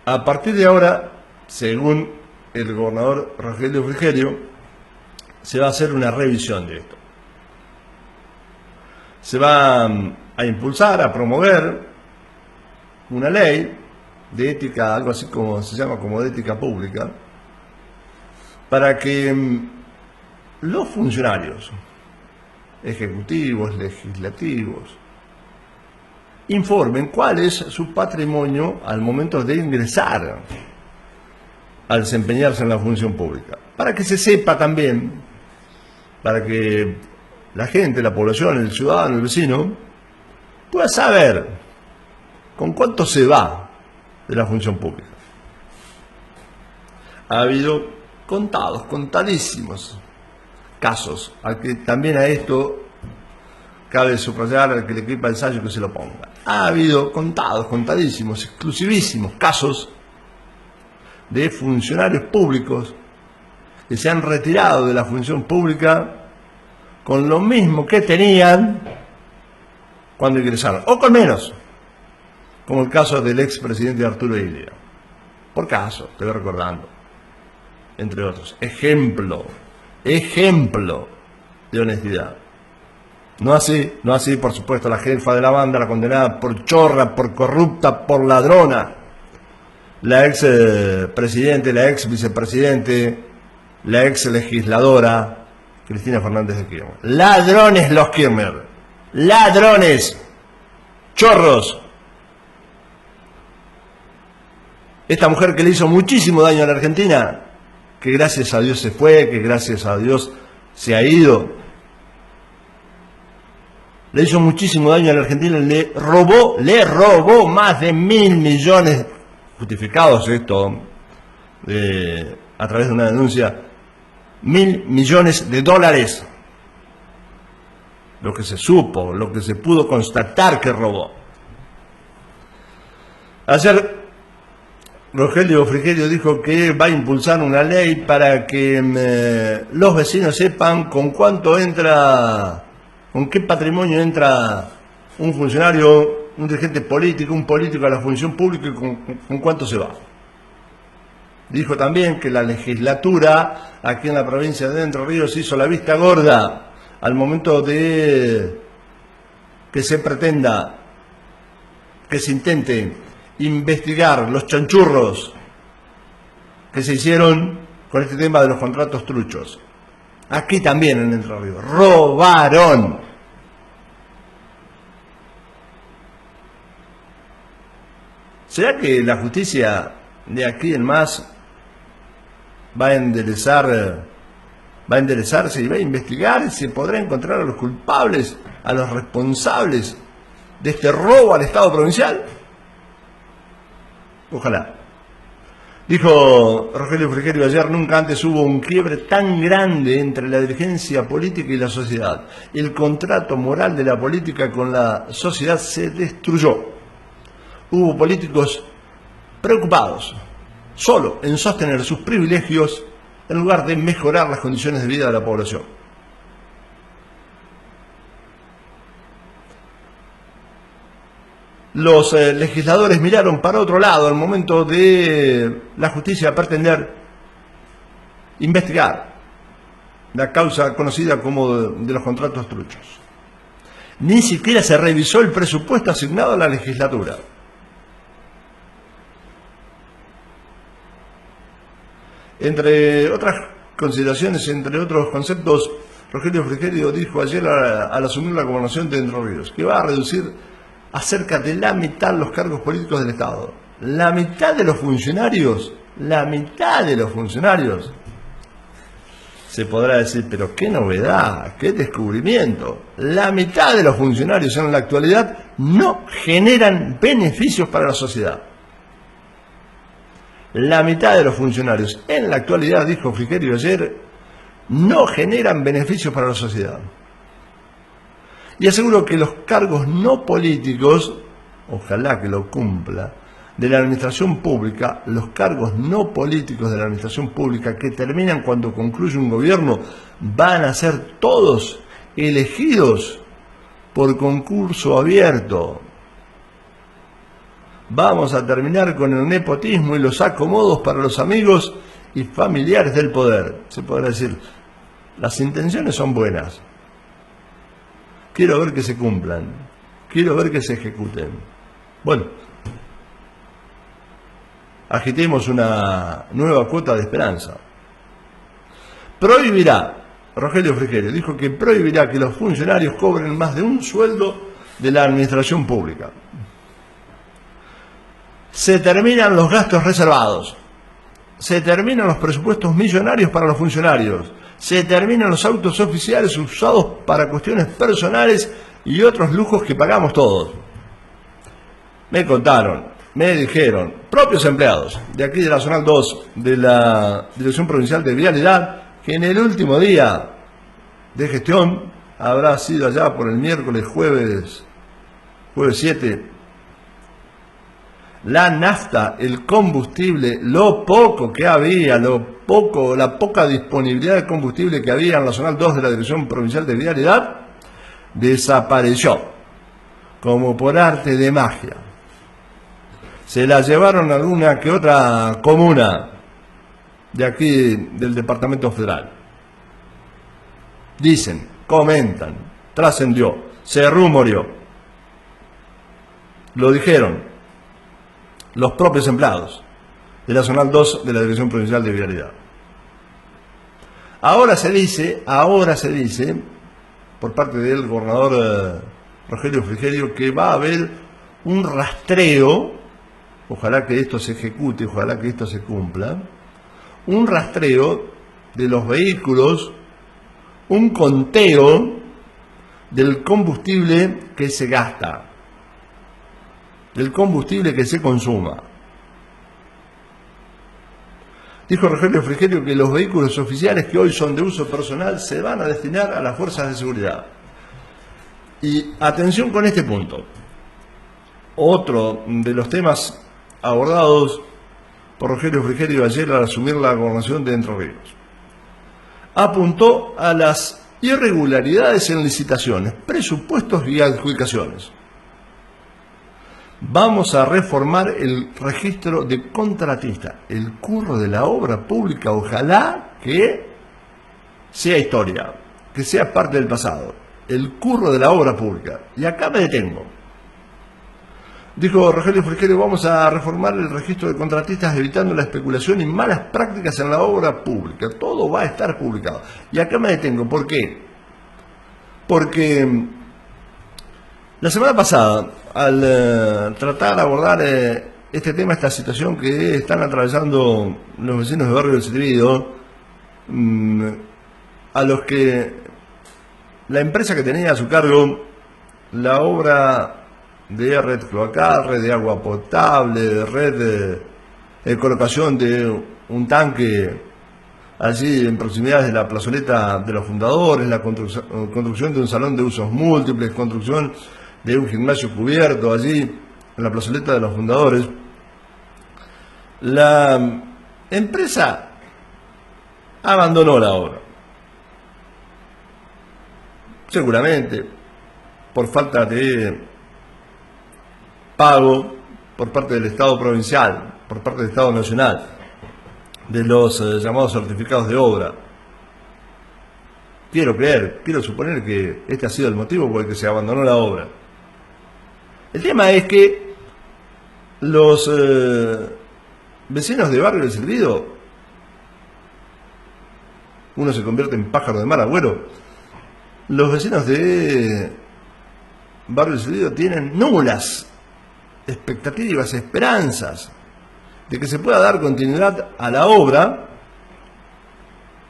a partir de ahora, según el gobernador Rogelio Frigerio, se va a hacer una revisión de esto. Se va a impulsar, a promover una ley de ética, algo así como se llama como de ética pública, para que los funcionarios ejecutivos, legislativos, informen cuál es su patrimonio al momento de ingresar a desempeñarse en la función pública, para que se sepa también, para que la gente, la población, el ciudadano, el vecino, pueda saber con cuánto se va de la función pública. Ha habido contadísimos casos, también a esto cabe subrayar al que le equipa el ensayo que se lo ponga. Ha habido contadísimos, exclusivísimos casos de funcionarios públicos que se han retirado de la función pública con lo mismo que tenían cuando ingresaron, o con menos, como el caso del expresidente Arturo Illia. Por caso, te voy recordando, entre otros. Ejemplo de honestidad. No así, por supuesto, la jefa de la banda, la condenada por chorra, por corrupta, por ladrona, la ex presidente, la ex vicepresidente, la ex legisladora Cristina Fernández de Kirchner. Ladrones los Kirchner, ladrones, chorros. Esta mujer que le hizo muchísimo daño a la Argentina, que gracias a Dios se fue, que gracias a Dios se ha ido, le hizo muchísimo daño a la Argentina, le robó más de 1.000 millones, justificados esto, a través de una denuncia, 1.000 millones de dólares, lo que se supo, lo que se pudo constatar que robó. Ayer Rogelio Frigerio dijo que va a impulsar una ley para que los vecinos sepan con cuánto entra, con qué patrimonio entra un funcionario, un dirigente político, un político a la función pública y con cuánto se va. Dijo también que la legislatura aquí en la provincia de Entre Ríos hizo la vista gorda al momento de que se pretenda, que se intente investigar los chanchurros que se hicieron con este tema de los contratos truchos. Aquí también en Entre Ríos. Robaron. ¿Será que la justicia de aquí en más va a enderezarse y va a investigar y se podrá encontrar a los culpables, a los responsables de este robo al Estado provincial? Ojalá. Dijo Rogelio Frigerio ayer, nunca antes hubo un quiebre tan grande entre la dirigencia política y la sociedad. El contrato moral de la política con la sociedad se destruyó. Hubo políticos preocupados solo en sostener sus privilegios en lugar de mejorar las condiciones de vida de la población. Los legisladores miraron para otro lado al momento de la justicia pretender investigar la causa conocida como de los contratos truchos. Ni siquiera se revisó el presupuesto asignado a la legislatura. Entre otras consideraciones, entre otros conceptos, Rogelio Frigerio dijo ayer al asumir la gobernación de Entre Ríos que va a reducir a cerca de la mitad los cargos políticos del Estado. La mitad de los funcionarios, se podrá decir, pero qué novedad, qué descubrimiento. La mitad de los funcionarios en la actualidad no generan beneficios para la sociedad. La mitad de los funcionarios en la actualidad, dijo Frigerio ayer, no generan beneficios para la sociedad. Y aseguro que los cargos no políticos, ojalá que lo cumpla, de la administración pública, los cargos no políticos de la administración pública que terminan cuando concluye un gobierno, van a ser todos elegidos por concurso abierto. Vamos a terminar con el nepotismo y los acomodos para los amigos y familiares del poder. Se podrá decir, las intenciones son buenas. Quiero ver que se cumplan. Quiero ver que se ejecuten. Bueno, agitemos una nueva cuota de esperanza. Prohibirá, Rogelio Frigerio dijo que prohibirá que los funcionarios cobren más de un sueldo de la administración pública. Se terminan los gastos reservados. Se terminan los presupuestos millonarios para los funcionarios. Se terminan los autos oficiales usados para cuestiones personales y otros lujos que pagamos todos. Me contaron, me dijeron, propios empleados de aquí de la Zonal 2 de la Dirección Provincial de Vialidad, que en el último día de gestión, habrá sido allá por el miércoles, jueves 7, la nafta, el combustible, lo poco que había, la poca disponibilidad de combustible que había en la Zonal 2 de la Dirección Provincial de Vialidad, desapareció, como por arte de magia. Se la llevaron a alguna que otra comuna de aquí del Departamento Federal. Dicen, comentan, trascendió, se rumoreó. Lo dijeron los propios empleados de la Zonal 2 de la Dirección Provincial de Vialidad. Ahora se dice, por parte del gobernador Rogelio Frigerio, que va a haber un rastreo, ojalá que esto se ejecute, ojalá que esto se cumpla, un rastreo de los vehículos, un conteo del combustible que se gasta, del combustible que se consuma. Dijo Rogelio Frigerio que los vehículos oficiales que hoy son de uso personal se van a destinar a las fuerzas de seguridad. Y atención con este punto. Otro de los temas abordados por Rogelio Frigerio ayer al asumir la gobernación de Entre Ríos. Apuntó a las irregularidades en licitaciones, presupuestos y adjudicaciones. vamos a reformar el registro de contratista. El curro de la obra pública, ojalá que sea historia, que sea parte del pasado. El curro de la obra pública. Y acá me detengo. Dijo Rogelio Frigerio, vamos a reformar el registro de contratistas evitando la especulación y malas prácticas en la obra pública. Todo va a estar publicado. Y acá me detengo. ¿Por qué? Porque la semana pasada, al tratar de abordar este tema, esta situación que están atravesando los vecinos de Barrio del Silvido, a los que la empresa que tenía a su cargo la obra de red cloacal, red de agua potable, red de colocación de un tanque allí en proximidades de la plazoleta de los fundadores, la construcción de un salón de usos múltiples, construcción de un gimnasio cubierto allí en la plazoleta de los fundadores. La empresa abandonó la obra. Seguramente por falta de pago por parte del Estado provincial, por parte del Estado nacional, de los llamados certificados de obra. Quiero creer, quiero suponer que este ha sido el motivo por el que se abandonó la obra. El tema es que los vecinos de Barrio del Silvido, uno se convierte en pájaro de mal agüero, los vecinos de Barrio del Silvido tienen nulas expectativas, esperanzas de que se pueda dar continuidad a la obra,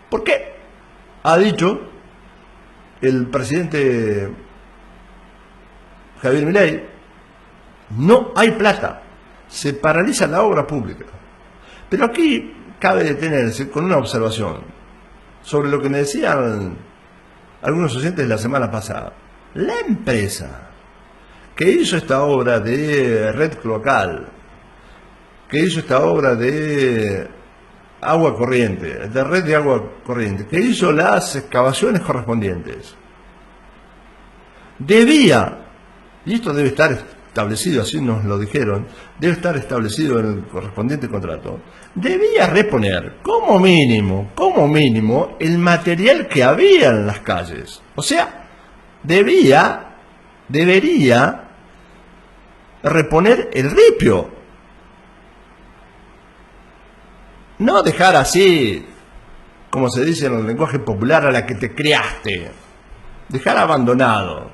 porque ha dicho el presidente Javier Milei, no hay plata, se paraliza la obra pública. Pero aquí cabe detenerse con una observación sobre lo que me decían algunos oyentes la semana pasada. La empresa que hizo esta obra de red cloacal, que hizo esta obra de agua corriente, de red de agua corriente, que hizo las excavaciones correspondientes, debía, y esto debe estar establecido, así nos lo dijeron, debe estar establecido en el correspondiente contrato, debía reponer como mínimo, el material que había en las calles. O sea, debería reponer el ripio. No dejar así, como se dice en el lenguaje popular, a la que te criaste. Dejar abandonado.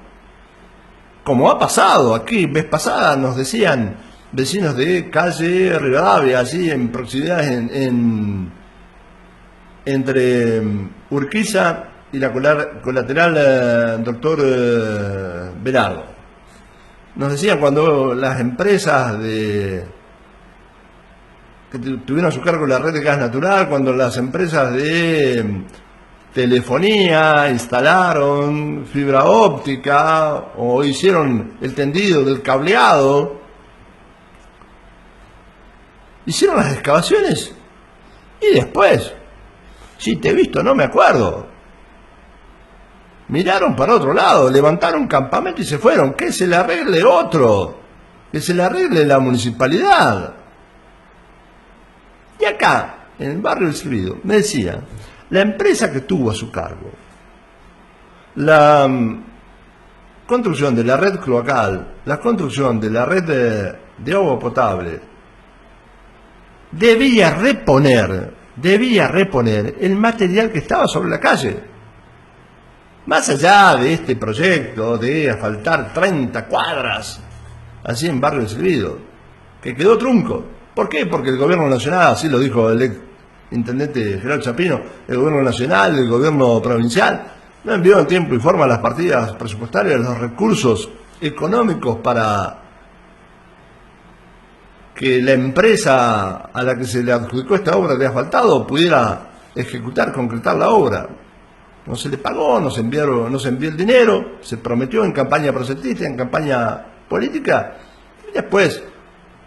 Como ha pasado aquí, vez pasada nos decían vecinos de calle Rivadavia, allí en proximidad entre Urquiza y la colateral doctor Berardo. Nos decían cuando las empresas que tuvieron a su cargo la red de gas natural, cuando las empresas de telefonía instalaron fibra óptica o hicieron el tendido del cableado, hicieron las excavaciones y después, si te he visto, no me acuerdo, miraron para otro lado, levantaron un campamento y se fueron. Que se le arregle otro, que se le arregle la municipalidad. Y acá, en el Barrio del Silvido, me decía, la empresa que tuvo a su cargo la construcción de la red cloacal, la construcción de la red de agua potable, debía reponer el material que estaba sobre la calle. Más allá de este proyecto de asfaltar 30 cuadras así en Barrio del Silvido, que quedó trunco. ¿Por qué? Porque el gobierno nacional, así lo dijo el ex intendente Gerardo Chapino, el gobierno nacional, el gobierno provincial, no envió en tiempo y forma las partidas presupuestarias, los recursos económicos para que la empresa a la que se le adjudicó esta obra de asfaltado pudiera ejecutar, concretar la obra. No se le pagó, no se envió el dinero, se prometió en campaña proselytista, en campaña política, y después,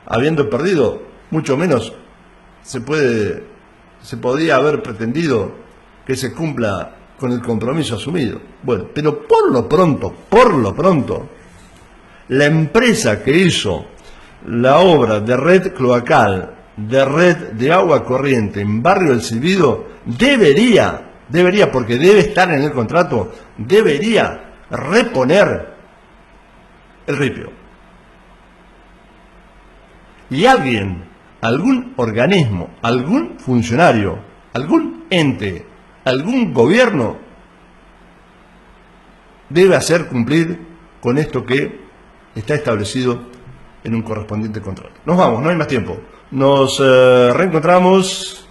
habiendo perdido, mucho menos se podía haber pretendido que se cumpla con el compromiso asumido. Bueno, pero por lo pronto, la empresa que hizo la obra de red cloacal, de red de agua corriente en Barrio El Silbido debería, porque debe estar en el contrato, debería reponer el ripio. Y alguien, algún organismo, algún funcionario, algún ente, algún gobierno debe hacer cumplir con esto que está establecido en un correspondiente contrato. Nos vamos, no hay más tiempo. Nos reencontramos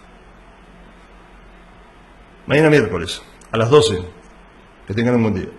mañana miércoles a las 12. Que tengan un buen día.